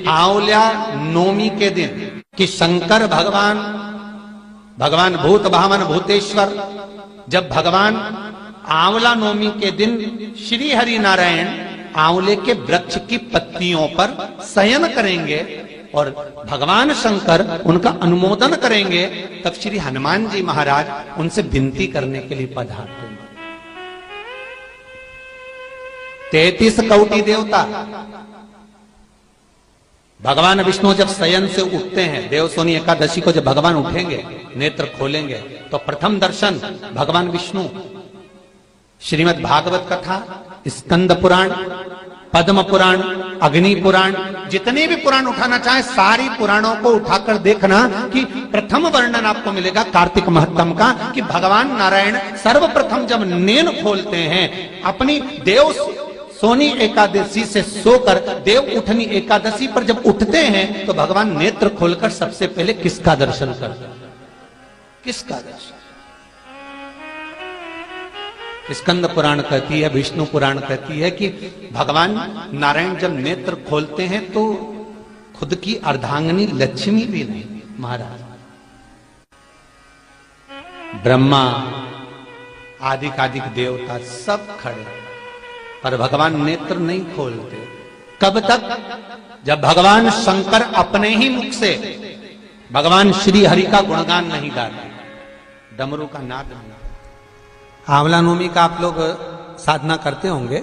आंवला नवमी के दिन कि शंकर भगवान भूत भावन भूतेश्वर जब भगवान आंवला नवमी के दिन श्री हरि नारायण आंवले के वृक्ष की पत्तियों पर शयन करेंगे और भगवान शंकर उनका अनुमोदन करेंगे, तब श्री हनुमान जी महाराज उनसे विनती करने के लिए पधारते हैं। 33 कौटी देवता भगवान विष्णु जब शयन से उठते हैं, देवसोनी एकादशी को जब भगवान उठेंगे, नेत्र खोलेंगे, तो प्रथम दर्शन भगवान विष्णु श्रीमद् भागवत कथा, स्कंद पुराण, पद्म पुराण, अग्नि पुराण, जितने भी पुराण उठाना चाहे सारी पुराणों को उठाकर देखना कि प्रथम वर्णन आपको मिलेगा कार्तिक महत्तम का कि भगवान नारायण सर्वप्रथम जब नेन खोलते हैं अपनी देव सोनी एकादशी से सोकर देव उठनी एकादशी पर जब उठते हैं तो भगवान नेत्र खोलकर सबसे पहले किसका दर्शन करते हैं? किसका दर्शन? स्कंद पुराण कहती है, विष्णु पुराण कहती है कि भगवान नारायण जब नेत्र खोलते हैं तो खुद की अर्धांगिनी लक्ष्मी भी नहीं, महाराज ब्रह्मा आदिक देवता सब खड़े, पर भगवान नेत्र नहीं खोलते। कब तक? जब भगवान शंकर अपने ही मुख से भगवान श्री हरि का गुणगान नहीं गाते, डमरू का नाद नहीं। आंवला नवमी का आप लोग साधना करते होंगे।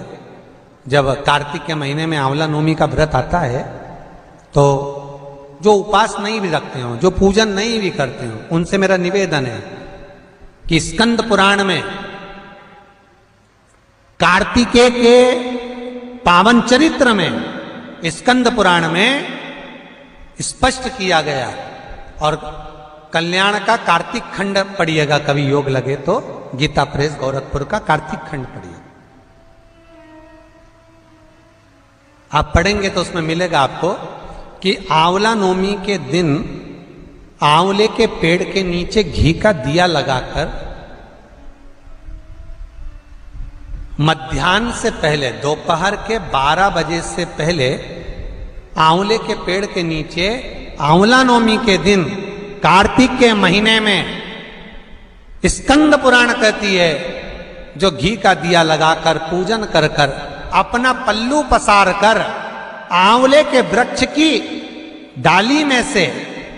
जब कार्तिक के महीने में आंवला नवमी का व्रत आता है तो जो उपास नहीं भी रखते हो, जो पूजन नहीं भी करते हो, उनसे मेरा निवेदन है कि स्कंद पुराण में कार्तिकेय के पावन चरित्र में स्कंद पुराण में स्पष्ट किया गया, और कल्याण का कार्तिक खंड पढ़िएगा, कभी योग लगे तो गीता प्रेस गोरखपुर का कार्तिक खंड पढ़िए, आप पढ़ेंगे तो उसमें मिलेगा आपको कि आंवला नवमी के दिन आंवले के पेड़ के नीचे घी का दिया लगाकर मध्याह्न से पहले दोपहर के 12 बजे से पहले आंवले के पेड़ के नीचे आंवला नवमी के दिन कार्तिक के महीने में स्कंद पुराण कहती है जो घी का दिया लगाकर पूजन कर कर अपना पल्लू पसार कर आंवले के वृक्ष की डाली में से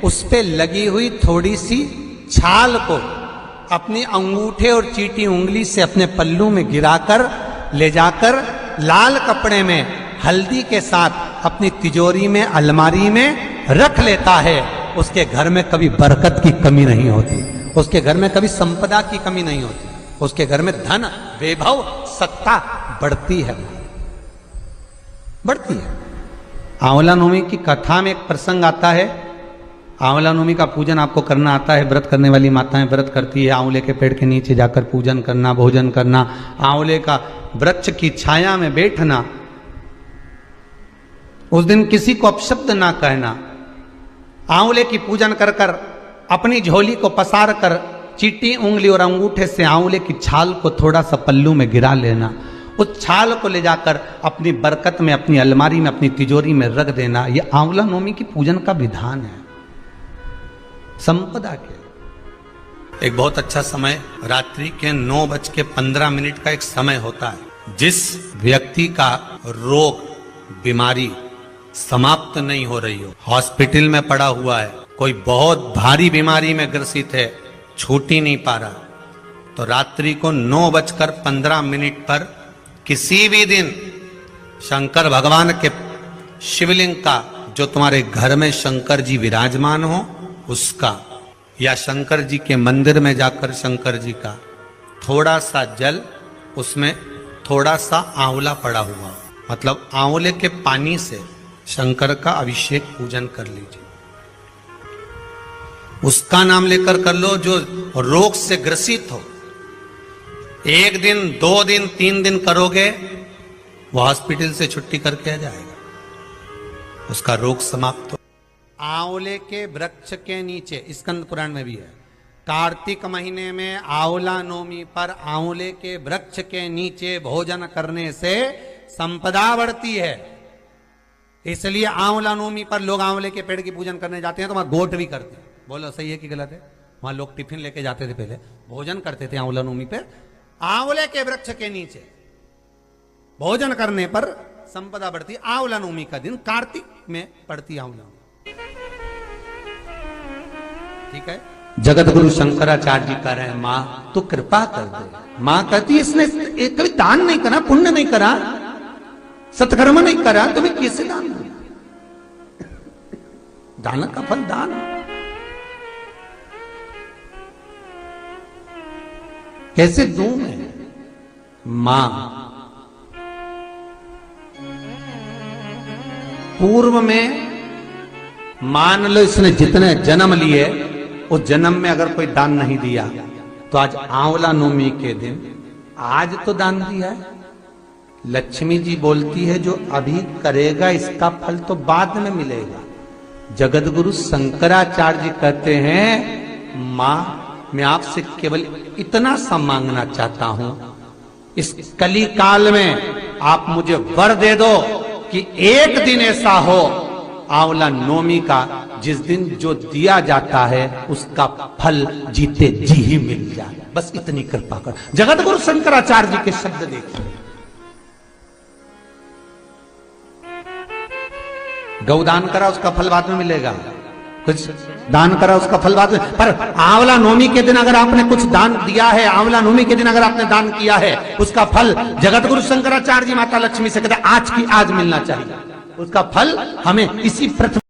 उस पे लगी हुई थोड़ी सी छाल को अपनी अंगूठे और चीटी उंगली से अपने पल्लू में गिराकर ले जाकर लाल कपड़े में हल्दी के साथ अपनी तिजोरी में अलमारी में रख लेता है। उसके घर में कभी बरकत की कमी नहीं होती, उसके घर में कभी संपदा की कमी नहीं होती, उसके घर में धन वैभव सत्ता बढ़ती है, बढ़ती है। आंवला नवमी की कथा में एक प्रसंग आता है। आंवला नवमी का पूजन आपको करना आता है, व्रत करने वाली माताएं व्रत करती है, आंवले के पेड़ के नीचे जाकर पूजन करना, भोजन करना, आंवले का वृक्ष की छाया में बैठना, उस दिन किसी को अपशब्द ना कहना, आंवले की पूजन कर कर अपनी झोली को पसार कर चीटी उंगली और अंगूठे से आंवले की छाल को थोड़ा सा पल्लू में गिरा लेना, उस छाल को ले जाकर अपनी बरकत में, अपनी अलमारी में, अपनी तिजोरी में रख देना। यह आंवला नवमी की पूजन का विधान है, संपदा के। एक बहुत अच्छा समय रात्रि के 9:15 का एक समय होता है। जिस व्यक्ति का रोग बीमारी समाप्त नहीं हो रही हो, हॉस्पिटल में पड़ा हुआ है, कोई बहुत भारी बीमारी में ग्रसित है, छूट ही नहीं पा रहा, तो रात्रि को 9:15 पर किसी भी दिन शंकर भगवान के शिवलिंग का, जो तुम्हारे घर में शंकर जी विराजमान हो उसका, या शंकर जी के मंदिर में जाकर शंकर जी का थोड़ा सा जल, उसमें थोड़ा सा आंवला पड़ा हुआ, मतलब आंवले के पानी से शंकर का अभिषेक पूजन कर लीजिए। उसका नाम लेकर कर लो जो रोग से ग्रसित हो। 1 दिन 2 दिन 3 दिन करोगे, वो हॉस्पिटल से छुट्टी करके आ जाएगा, उसका रोग समाप्त हो। आंवले के वृक्ष के नीचे, स्कंद पुराण में भी है, कार्तिक महीने में आंवला नवमी पर आंवले के वृक्ष के नीचे भोजन करने से संपदा बढ़ती है। इसलिए आंवला नवमी पर लोग आंवले के पेड़ की पूजन करने जाते हैं तो वहां गोट भी करते हैं। बोलो सही है कि गलत है? वहां लोग टिफिन लेके जाते थे, पहले भोजन करते थे आंवला नवमी पे, आंवले के वृक्ष के नीचे भोजन करने पर संपदा बढ़ती। आंवला नवमी का दिन कार्तिक में पड़ती आंवला नवमी, ठीक है। जगत गुरु शंकराचार्य जी कह रहे हैं, मां तो कृपा कर दे। मां कहती है इसने कभी दान नहीं करा, पुण्य नहीं करा, सत्कर्म नहीं करा, तुम्हें कैसे दान दूं? दान का फल दान। कैसे दूं मैं? मां पूर्व में मान लो इसने जितने जन्म लिए उस जन्म में अगर कोई दान नहीं दिया तो आज आंवला नवमी के दिन आज तो दान दिया है। लक्ष्मी जी बोलती है जो अभी करेगा इसका फल तो बाद में मिलेगा। जगत गुरु शंकराचार्य जी कहते हैं, मां मैं आपसे केवल इतना सा मांगना चाहता हूं, इस कली काल में आप मुझे वर दे दो कि एक दिन ऐसा हो आंवला नवमी का जिस दिन जो दिया जाता है उसका फल जीते जी ही मिल जाए। बस इतनी कृपा कर। जगत गुरु शंकराचार्य जी के शब्द देखिए। गौदान करा उसका फल बाद में मिलेगा, कुछ दान करा उसका फल बाद में, पर आंवला नवमी के दिन अगर आपने कुछ दान दिया है, आंवला नवमी के दिन अगर आपने दान किया है, उसका फल जगत गुरु शंकराचार्य जी माता लक्ष्मी से कहते आज की आज मिलना चाहिए। उसका फल हमें इसी पृथ्वी